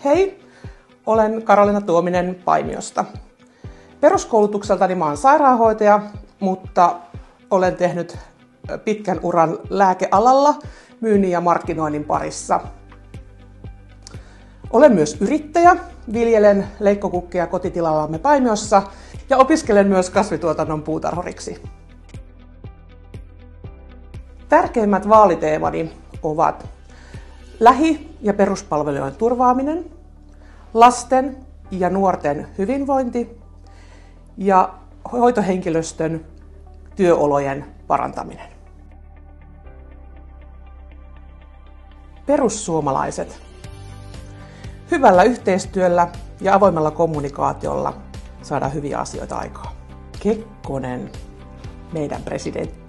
Hei, olen Karoliina Tuominen Paimiosta. Peruskoulutukseltani mä oon sairaanhoitaja, mutta olen tehnyt pitkän uran lääkealalla myynnin ja markkinoinnin parissa. Olen myös yrittäjä, viljelen leikkokukkia kotitilallamme Paimiossa ja opiskelen myös kasvituotannon puutarhuriksi. Tärkeimmät vaaliteemani ovat lähi- ja peruspalvelujen turvaaminen, lasten ja nuorten hyvinvointi ja hoitohenkilöstön työolojen parantaminen. Perussuomalaiset. Hyvällä yhteistyöllä ja avoimella kommunikaatiolla saadaan hyviä asioita aikaan. Kekkonen, meidän presidentti.